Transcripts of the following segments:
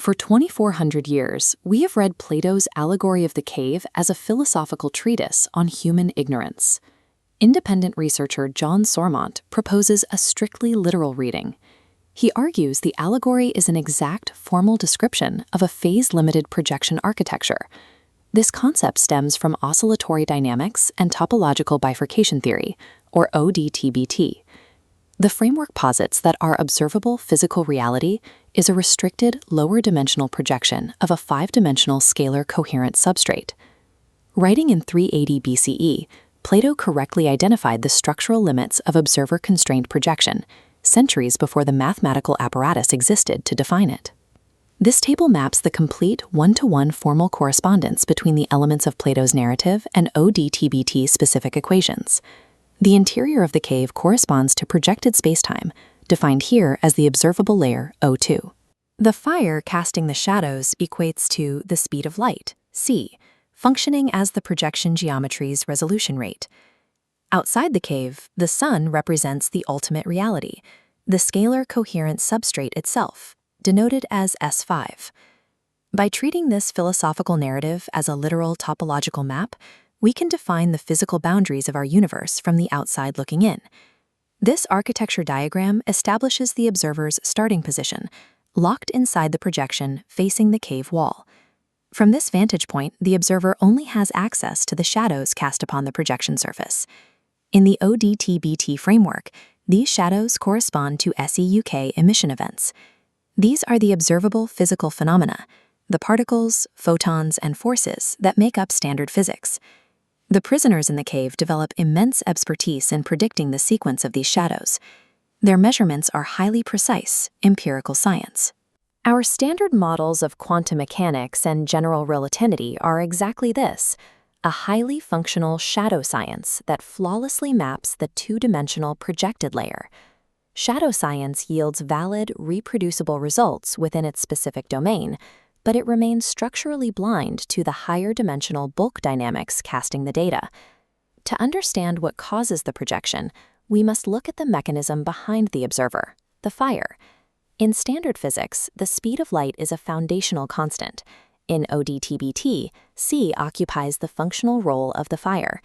For 2,400 years, we have read Plato's Allegory of the Cave as a philosophical treatise on human ignorance. Independent researcher John Sormont proposes a strictly literal reading. He argues the allegory is an exact formal description of a phase-limited projection architecture. This concept stems from oscillatory dynamics and topological bifurcation theory, or ODTBT. The framework posits that our observable physical reality is a restricted, lower-dimensional projection of a five-dimensional scalar coherent substrate. Writing in 380 BCE, Plato correctly identified the structural limits of observer-constrained projection, centuries before the mathematical apparatus existed to define it. This table maps the complete one-to-one formal correspondence between the elements of Plato's narrative and ODTBT-specific equations. The interior of the cave corresponds to projected spacetime, defined here as the observable layer, O2. The fire casting the shadows equates to the speed of light, c, functioning as the projection geometry's resolution rate. Outside the cave, the sun represents the ultimate reality, the scalar coherent substrate itself, denoted as S5. By treating this philosophical narrative as a literal topological map, we can define the physical boundaries of our universe from the outside looking in. This architecture diagram establishes the observer's starting position, locked inside the projection facing the cave wall. From this vantage point, the observer only has access to the shadows cast upon the projection surface. In the ODTBT framework, these shadows correspond to SEUK emission events. These are the observable physical phenomena, the particles, photons, and forces that make up standard physics. The prisoners in the cave develop immense expertise in predicting the sequence of these shadows. Their measurements are highly precise, empirical science. Our standard models of quantum mechanics and general relativity are exactly this, a highly functional shadow science that flawlessly maps the two-dimensional projected layer. Shadow science yields valid, reproducible results within its specific domain, but it remains structurally blind to the higher dimensional bulk dynamics casting the data. To understand what causes the projection, we must look at the mechanism behind the observer, the fire. In standard physics, the speed of light is a foundational constant. In ODTBT, c occupies the functional role of the fire.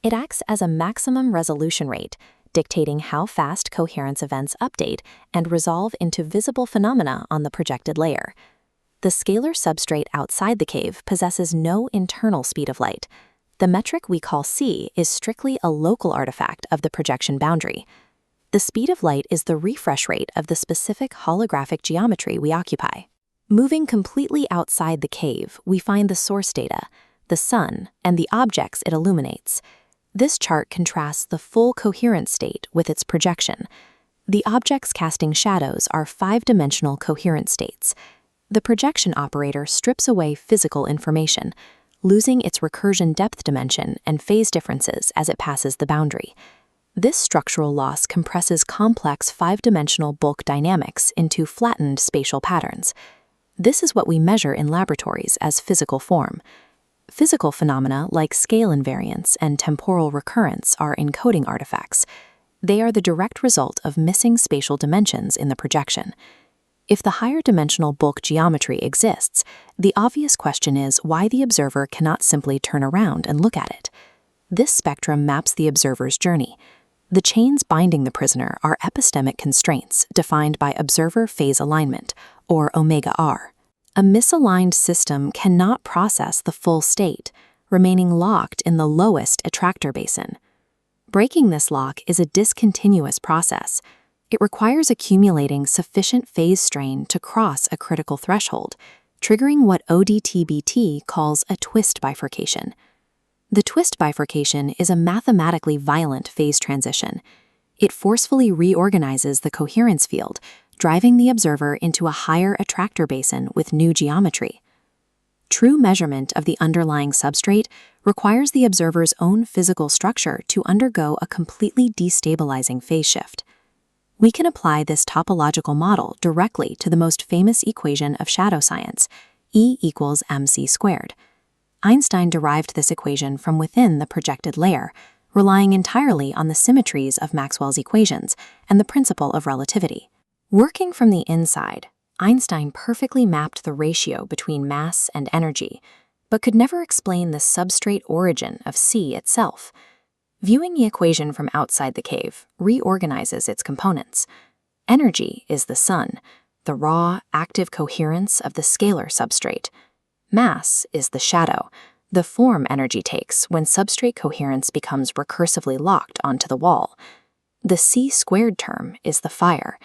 It acts as a maximum resolution rate, dictating how fast coherence events update and resolve into visible phenomena on the projected layer. The scalar substrate outside the cave possesses no internal speed of light. The metric we call c is strictly a local artifact of the projection boundary. The speed of light is the refresh rate of the specific holographic geometry we occupy. Moving completely outside the cave, we find the source data, the sun, and the objects it illuminates. This chart contrasts the full coherent state with its projection. The objects casting shadows are five-dimensional coherent states. The projection operator strips away physical information, losing its recursion depth dimension and phase differences as it passes the boundary. This structural loss compresses complex five-dimensional bulk dynamics into flattened spatial patterns. This is what we measure in laboratories as physical form. Physical phenomena like scale invariance and temporal recurrence are encoding artifacts. They are the direct result of missing spatial dimensions in the projection. If the higher dimensional bulk geometry exists, the obvious question is why the observer cannot simply turn around and look at it. This spectrum maps the observer's journey. The chains binding the prisoner are epistemic constraints defined by observer phase alignment, or omega r. A misaligned system cannot process the full state, remaining locked in the lowest attractor basin. Breaking this lock is a discontinuous process. It requires accumulating sufficient phase strain to cross a critical threshold, triggering what ODTBT calls a twist bifurcation. The twist bifurcation is a mathematically violent phase transition. It forcefully reorganizes the coherence field, driving the observer into a higher attractor basin with new geometry. True measurement of the underlying substrate requires the observer's own physical structure to undergo a completely destabilizing phase shift. We can apply this topological model directly to the most famous equation of shadow science, E equals mc squared. Einstein derived this equation from within the projected layer, relying entirely on the symmetries of Maxwell's equations and the principle of relativity. Working from the inside, Einstein perfectly mapped the ratio between mass and energy, but could never explain the substrate origin of C itself. Viewing the equation from outside the cave reorganizes its components. Energy is the sun, the raw, active coherence of the scalar substrate. Mass is the shadow, the form energy takes when substrate coherence becomes recursively locked onto the wall. The C² term is the fire.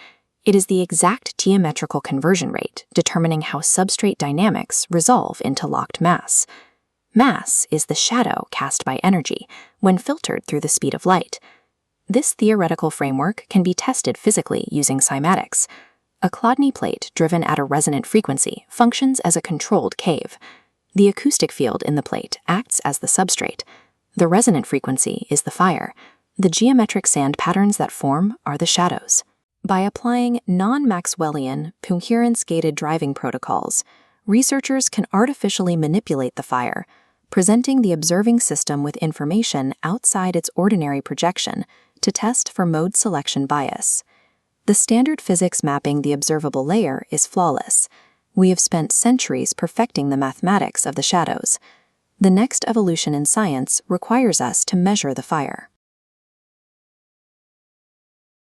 It is the exact geometrical conversion rate determining how substrate dynamics resolve into locked mass. Mass is the shadow cast by energy when filtered through the speed of light. This theoretical framework can be tested physically using cymatics. A Chladni plate driven at a resonant frequency functions as a controlled cave. The acoustic field in the plate acts as the substrate. The resonant frequency is the fire. The geometric sand patterns that form are the shadows. By applying non-Maxwellian, coherence-gated driving protocols, researchers can artificially manipulate the fire, presenting the observing system with information outside its ordinary projection to test for mode selection bias. The standard physics mapping the observable layer is flawless. We have spent centuries perfecting the mathematics of the shadows. The next evolution in science requires us to measure the fire.